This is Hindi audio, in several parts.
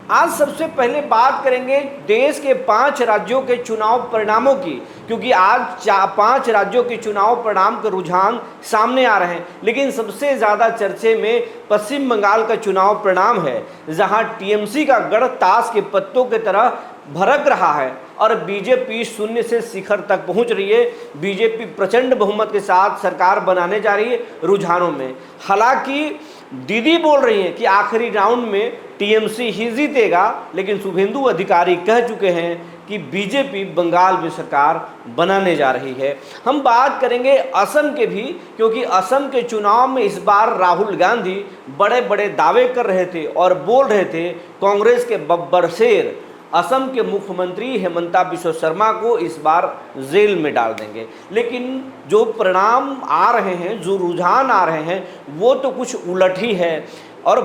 आज सबसे पहले बात करेंगे देश के 5 राज्यों के चुनाव परिणामों की, क्योंकि आज 5 राज्यों के चुनाव परिणाम के रुझान सामने आ रहे हैं। लेकिन सबसे ज़्यादा चर्चे में पश्चिम बंगाल का चुनाव परिणाम है, जहां टीएमसी का गढ़ ताश के पत्तों की तरह भड़क रहा है और बीजेपी शून्य से शिखर तक पहुंच रही है। बीजेपी प्रचंड बहुमत के साथ सरकार बनाने जा रही है रुझानों में। हालांकि दीदी बोल रही हैं कि आखिरी राउंड में टीएमसी ही जीतेगा, लेकिन शुभेंदु अधिकारी कह चुके हैं कि बीजेपी बंगाल में सरकार बनाने जा रही है। हम बात करेंगे असम के भी, क्योंकि असम के चुनाव में इस बार राहुल गांधी बड़े बड़े दावे कर रहे थे और बोल रहे थे कांग्रेस के बब्बर शेर असम के मुख्यमंत्री हेमंता बिश्व शर्मा को इस बार जेल में डाल देंगे। लेकिन जो परिणाम आ रहे हैं, जो रुझान आ रहे हैं, वो तो कुछ उलट ही है। और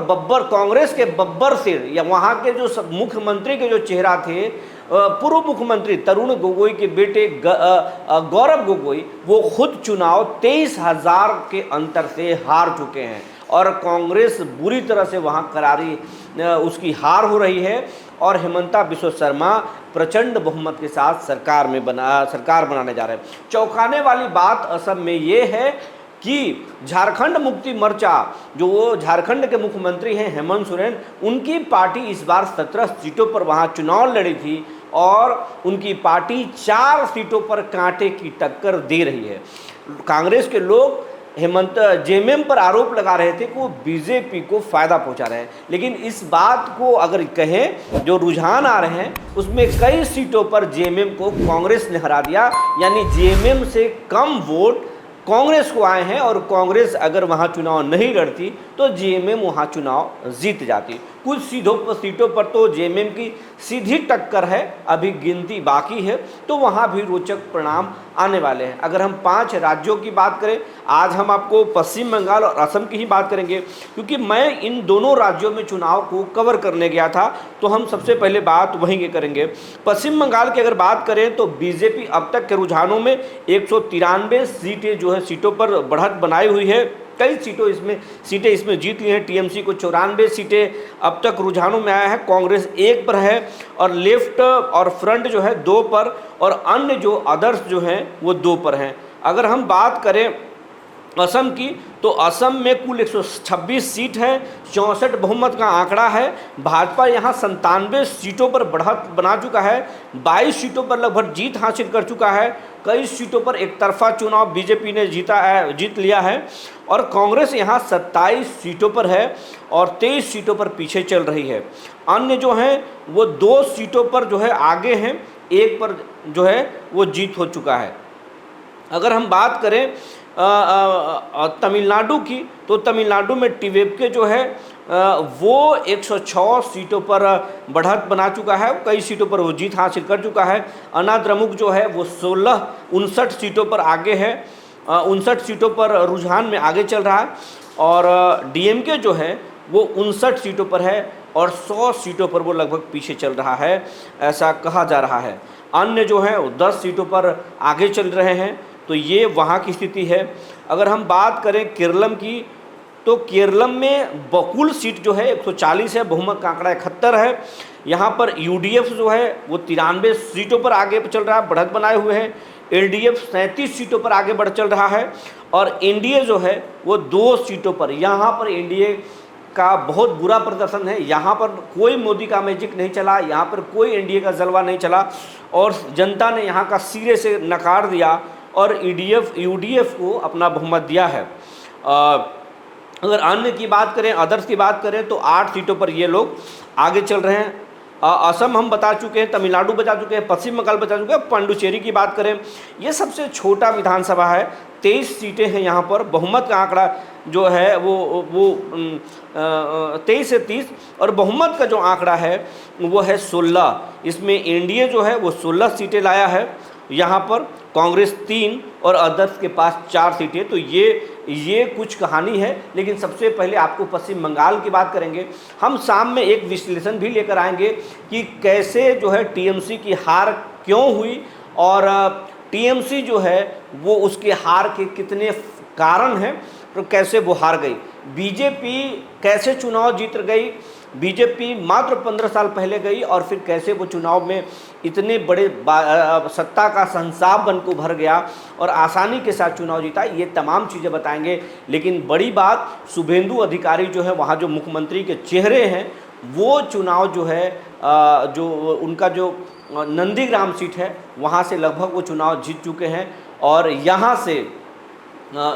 कांग्रेस के बब्बर शेर या वहाँ के जो मुख्यमंत्री के जो चेहरा थे, पूर्व मुख्यमंत्री तरुण गोगोई के बेटे गौरव गोगोई, वो खुद चुनाव 23,000 के अंतर से हार चुके हैं और कांग्रेस बुरी तरह से वहाँ करारी उसकी हार हो रही है। और हेमंता बिश्व शर्मा प्रचंड बहुमत के साथ सरकार बनाने जा रहे हैं। चौंकाने वाली बात असम में ये है कि झारखंड मुक्ति मोर्चा, जो वो झारखंड के मुख्यमंत्री हैं हेमंत सोरेन, उनकी पार्टी इस बार 17 सीटों पर वहाँ चुनाव लड़ी थी और उनकी पार्टी 4 सीटों पर कांटे की टक्कर दे रही है। कांग्रेस के लोग हेमंत जेएमएम पर आरोप लगा रहे थे कि वो बीजेपी को फ़ायदा पहुंचा रहे हैं, लेकिन इस बात को अगर कहें, जो रुझान आ रहे हैं उसमें कई सीटों पर जेएमएम को कांग्रेस ने हरा दिया, यानी जेएमएम से कम वोट कांग्रेस को आए हैं और कांग्रेस अगर वहाँ चुनाव नहीं लड़ती तो जेएमएम वहाँ चुनाव जीत जाती। कुछ सीटों पर तो जेएमएम की सीधी टक्कर है, अभी गिनती बाकी है, तो वहाँ भी रोचक परिणाम आने वाले हैं। अगर हम 5 राज्यों की बात करें, आज हम आपको पश्चिम बंगाल और असम की ही बात करेंगे, क्योंकि मैं इन दोनों राज्यों में चुनाव को कवर करने गया था, तो हम सबसे पहले बात वहीं के करेंगे। पश्चिम बंगाल की अगर बात करें तो बीजेपी अब तक के रुझानों में 193 सीटें जो है सीटों पर बढ़त बनाई हुई है। कई सीटें इसमें जीत ली हैं। टीएमसी को 94 सीटें अब तक रुझानों में आया है, कांग्रेस 1 पर है और लेफ्ट और फ्रंट जो है 2 पर, और अन्य जो अदर्स जो हैं वो 2 पर हैं। अगर हम बात करें असम की, तो असम में कुल 126 सीट है, 64 बहुमत का आंकड़ा है। भाजपा यहाँ 97 सीटों पर बढ़त बना चुका है, 22 सीटों पर लगभग जीत हासिल कर चुका है। कई सीटों पर एक तरफा चुनाव बीजेपी ने जीत लिया है और कांग्रेस यहाँ 27 सीटों पर है और 23 सीटों पर पीछे चल रही है। अन्य जो हैं वो 2 सीटों पर जो है आगे हैं, 1 पर जो है वो जीत हो चुका है। अगर हम बात करें तमिलनाडु की, तो तमिलनाडु में टीवीके जो है वो 106 सीटों पर बढ़त बना चुका है, कई सीटों पर वो जीत हासिल कर चुका है। अनाद्रमुक जो है वो 59 सीटों पर आगे है, 59 सीटों पर रुझान में आगे चल रहा है। और डीएमके जो है वो 59 सीटों पर है और 100 सीटों पर वो लगभग पीछे चल रहा है, ऐसा कहा जा रहा है। अन्य जो है वो 10 सीटों पर आगे चल रहे हैं, तो ये वहाँ की स्थिति है। अगर हम बात करें केरलम की, तो केरलम में बकुल सीट जो है 140 है, बहुमत का आंकड़ा 71 है। यहाँ पर यूडीएफ जो है वो 93 सीटों पर आगे चल रहा है, बढ़त बनाए हुए हैं। एलडीएफ 37 सीटों पर आगे बढ़ चल रहा है और एनडीए जो है वो 2 सीटों पर। यहाँ पर एनडीए का बहुत बुरा प्रदर्शन है, यहाँ पर कोई मोदी का मैजिक नहीं चला, यहाँ पर कोई एनडीए का जलवा नहीं चला और जनता ने यहाँ का सिरे से नकार दिया और यूडीएफ को अपना बहुमत दिया है। अगर अन्य की बात करें, अदर्स की बात करें, तो 8 सीटों पर ये लोग आगे चल रहे हैं। असम हम बता चुके हैं, तमिलनाडु बता चुके हैं, पश्चिम बंगाल बता चुके हैं। पांडुचेरी की बात करें, ये सबसे छोटा विधानसभा है, 23 सीटें हैं यहाँ पर। बहुमत का आंकड़ा जो है वो 23 से 30 और बहुमत का जो आंकड़ा है वो है 16। इसमें एनडीए जो है वो 16 सीटें लाया है, यहाँ पर कांग्रेस 3 और अदर्स के पास 4 सीटें। तो ये कुछ कहानी है। लेकिन सबसे पहले आपको पश्चिम बंगाल की बात करेंगे। हम शाम में एक विश्लेषण भी लेकर आएंगे कि कैसे जो है टीएमसी की हार क्यों हुई और टीएमसी जो है वो उसके हार के कितने कारण हैं, तो कैसे वो हार गई, बीजेपी कैसे चुनाव जीत गई, बीजेपी मात्र 15 साल पहले गई और फिर कैसे वो चुनाव में इतने बड़े सत्ता का संसाब बन को भर गया और आसानी के साथ चुनाव जीता, ये तमाम चीज़ें बताएंगे। लेकिन बड़ी बात, शुभेंदु अधिकारी जो है वहाँ जो मुख्यमंत्री के चेहरे हैं, वो चुनाव जो है जो उनका जो नंदीग्राम सीट है वहाँ से लगभग वो चुनाव जीत चुके हैं और यहाँ से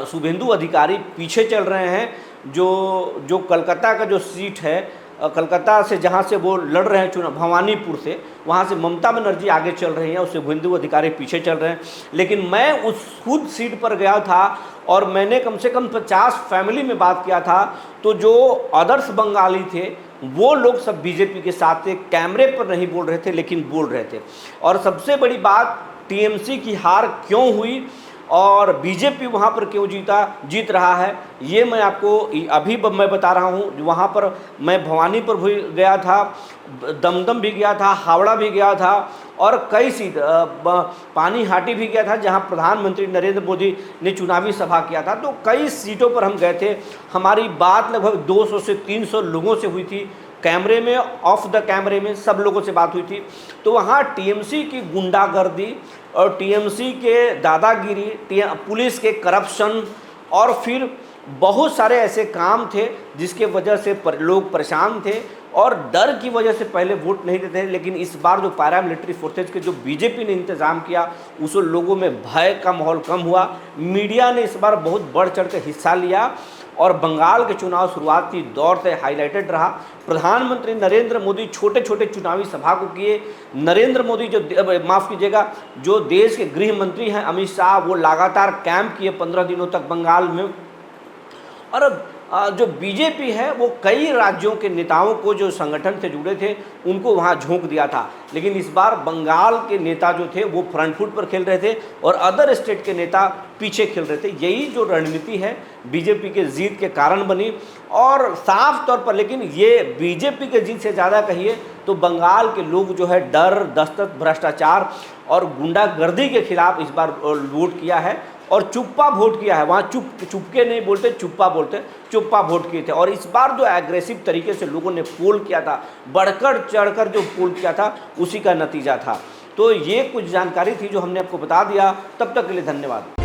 शुभेंदु अधिकारी पीछे चल रहे हैं। जो कलकत्ता का जो सीट है, कलकत्ता से जहाँ से वो लड़ रहे हैं चुनाव, भवानीपुर से, वहाँ से ममता बनर्जी आगे चल रही हैं और शुभेंदु अधिकारी पीछे चल रहे हैं। लेकिन मैं उस खुद सीट पर गया था और मैंने कम से कम 50 फैमिली में बात किया था, तो जो आदर्श बंगाली थे वो लोग सब बीजेपी के साथ थे, कैमरे पर नहीं बोल रहे थे लेकिन बोल रहे थे। और सबसे बड़ी बात, टीएमसी की हार क्यों हुई और बीजेपी वहाँ पर क्यों जीत रहा है, ये मैं आपको अभी मैं बता रहा हूँ। वहाँ पर मैं भवानी पर भी गया था, दमदम भी गया था, हावड़ा भी गया था और कई सीट पानीहाटी भी गया था जहाँ प्रधानमंत्री नरेंद्र मोदी ने चुनावी सभा किया था। तो कई सीटों पर हम गए थे। हमारी बात लगभग 200 से 300 लोगों से हुई थी, कैमरे में, ऑफ द कैमरे में सब लोगों से बात हुई थी। तो वहाँ टीएमसी की गुंडागर्दी और टीएमसी के दादागिरी, पुलिस के करप्शन और फिर बहुत सारे ऐसे काम थे जिसके वजह से लोग परेशान थे और डर की वजह से पहले वोट नहीं देते थे। लेकिन इस बार जो पैरामिलिट्री फोर्सेज के जो बीजेपी ने इंतज़ाम किया, उस लोगों में भय का माहौल कम हुआ। मीडिया ने इस बार बहुत बढ़ चढ़ कर हिस्सा लिया और बंगाल के चुनाव शुरुआती दौर से हाईलाइटेड रहा। प्रधानमंत्री नरेंद्र मोदी छोटे छोटे चुनावी सभा को किए। नरेंद्र मोदी माफ़ कीजिएगा, जो देश के गृह मंत्री हैं अमित शाह, वो लगातार कैंप किए 15 दिनों तक बंगाल में। और जो बीजेपी है वो कई राज्यों के नेताओं को, जो संगठन से जुड़े थे, उनको वहाँ झोंक दिया था। लेकिन इस बार बंगाल के नेता जो थे वो फ्रंट फुट पर खेल रहे थे और अदर स्टेट के नेता पीछे खेल रहे थे। यही जो रणनीति है बीजेपी के जीत के कारण बनी और साफ तौर पर। लेकिन ये बीजेपी के जीत से ज़्यादा कहिए तो बंगाल के लोग जो है डर, दहशत, भ्रष्टाचार और गुंडागर्दी के खिलाफ इस बार वोट किया है और चुप्पा वोट किया है। वहाँ चुपके नहीं बोलते, चुप्पा बोलते, चुप्पा वोट किए थे। और इस बार जो एग्रेसिव तरीके से लोगों ने पोल किया था, बढ़कर चढ़कर जो पोल किया था, उसी का नतीजा था। तो ये कुछ जानकारी थी जो हमने आपको बता दिया। तब तक के लिए धन्यवाद।